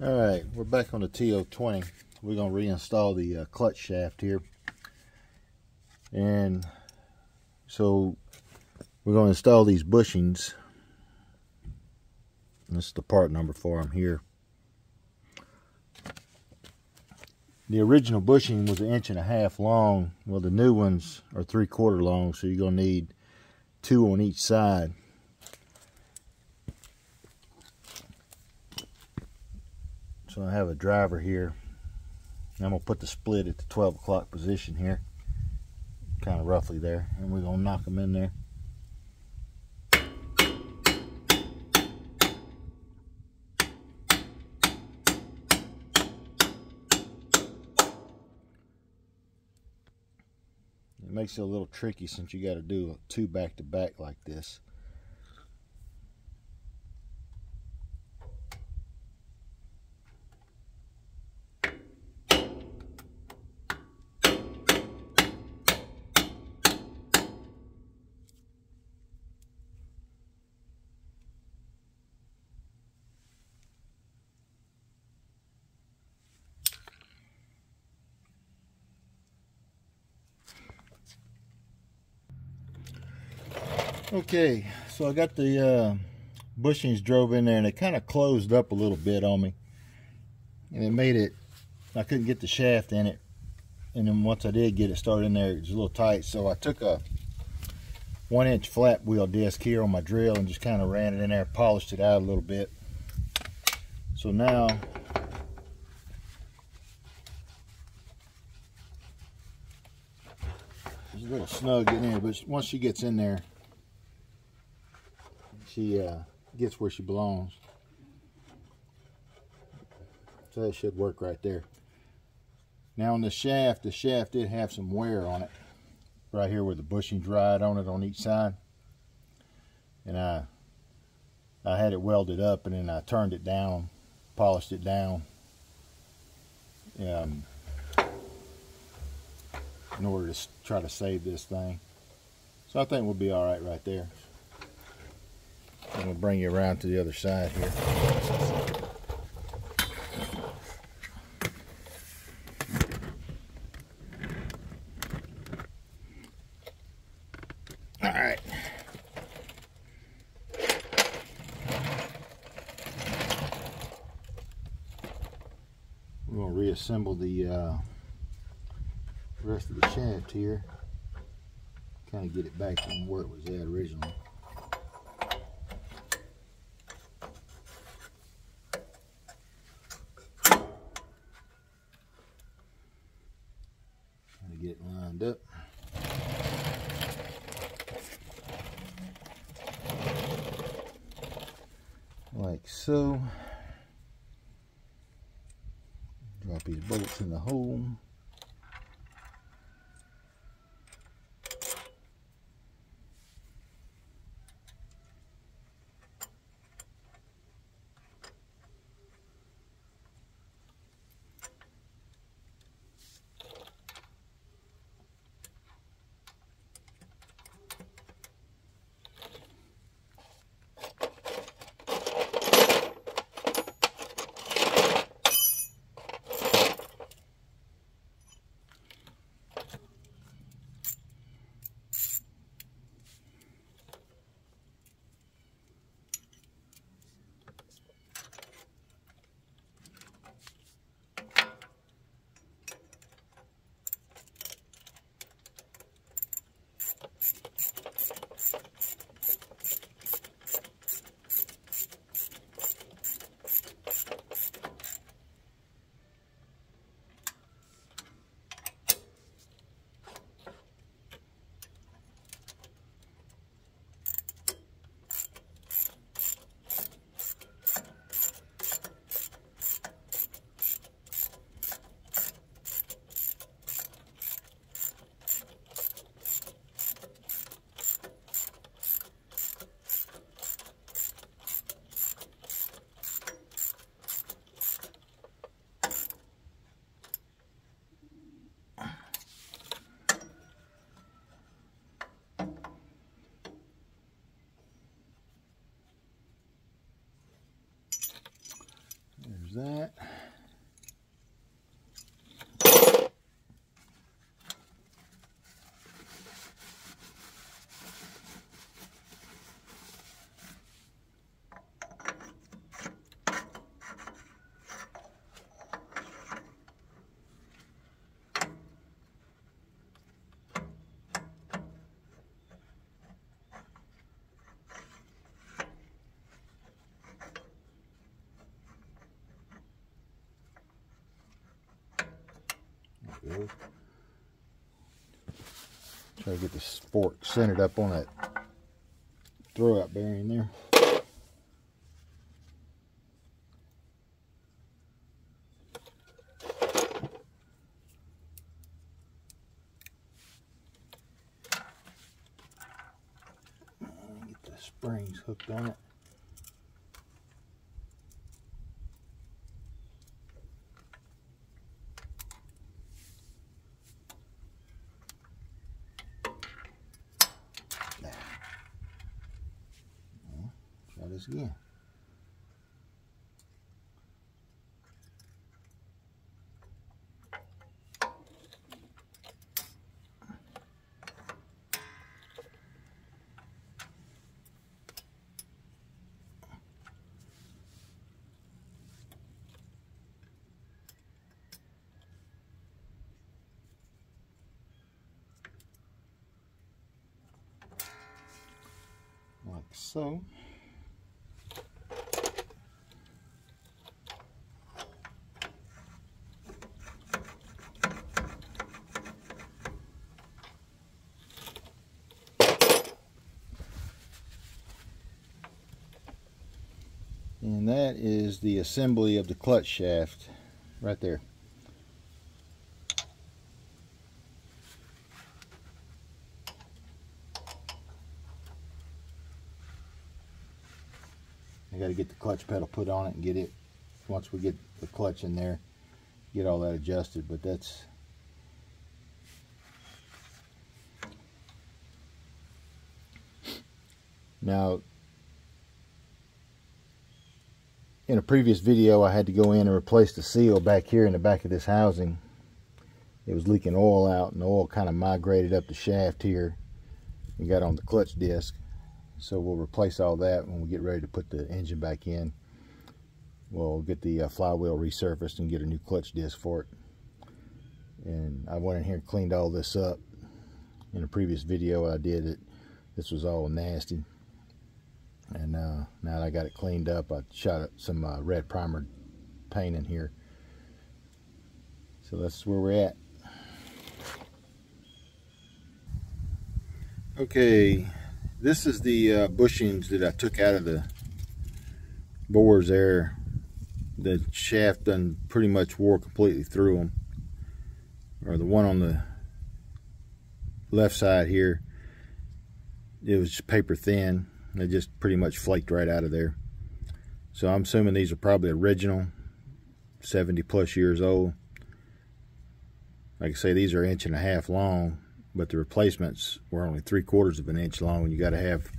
Alright, we're back on the to20. We're going to reinstall the clutch shaft here. And so we're going to install these bushings. And this is the part number for them here. The original bushing was 1.5 inches long. Well, the new ones are 3/4 long, so you're going to need 2 on each side. So I have a driver here. I'm going to put the split at the 12 o'clock position here, kind of roughly there, and we're going to knock them in there. It makes it a little tricky since you got to do 2 back to back like this. Okay, so I got the bushings drove in there, and it kind of closed up a little bit on me, and it made it, I couldn't get the shaft in it, and then once I did get it started in there, it was a little tight. So I took a 1-inch flat wheel disc here on my drill and just kind of ran it in there, polished it out a little bit. So now it's a little snug in there, but once she gets in there, she gets where she belongs. So that should work right there. Now on the shaft did have some wear on it, right here where the bushing dried on it on each side. And I had it welded up, and then I turned it down, polished it down, in order to try to save this thing. So I think we'll be all right there. I'm going to bring you around to the other side here. All right. We're going to reassemble the rest of the shaft here. Kind of get it back from where it was at originally. Get it lined up. Like so. Drop these bolts in the hole. There's that. Go. Try to get the fork centered up on that throwout bearing there. Get the springs hooked on it. Try this again. Like so. And that is the assembly of the clutch shaft right there. I got to get the clutch pedal put on it and get it, once we get the clutch in there, get all that adjusted. But that's now, in a previous video I had to go in and replace the seal back here in the back of this housing. It was leaking oil out, and the oil kind of migrated up the shaft here and got on the clutch disc. So we'll replace all that when we get ready to put the engine back in. We'll get the flywheel resurfaced and get a new clutch disc for it. And I went in here and cleaned all this up. In a previous video I did it. This was all nasty. And now that I got it cleaned up, I shot some red primer paint in here. So that's where we're at. Okay, this is the bushings that I took out of the bores there. The shaft done pretty much wore completely through them. Or the one on the left side here, it was paper thin. They just pretty much flaked right out of there. So I'm assuming these are probably original, 70 plus years old. Like I say, these are 1.5 inches long, but the replacements were only 3/4 of an inch long, and you got to have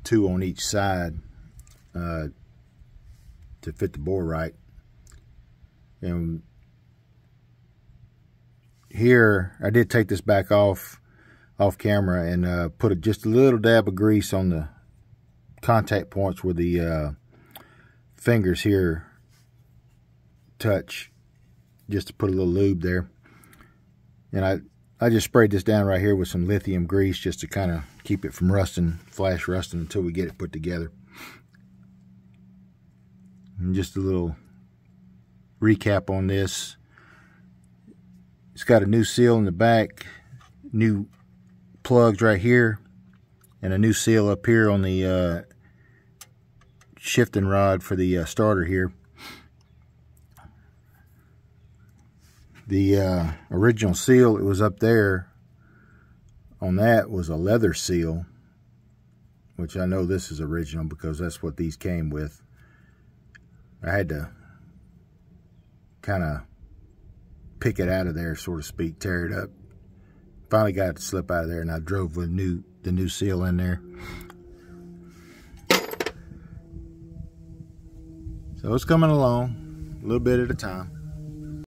2 on each side to fit the bore right. And here, I did take this back off camera and put just a little dab of grease on the contact points where the fingers here touch, just to put a little lube there. And I just sprayed this down right here with some lithium grease just to kind of keep it from rusting, flash rusting, until we get it put together. And just a little recap on this. It's got a new seal in the back, new plugs right here, and a new seal up here on the shifting rod for the starter here. The original seal, it was up there on that, was a leather seal, which I know this is original because that's what these came with. I had to kind of pick it out of there, so to speak, tear it up. Finally got it to slip out of there, and I drove with the new seal in there. So it's coming along. a little bit at a time.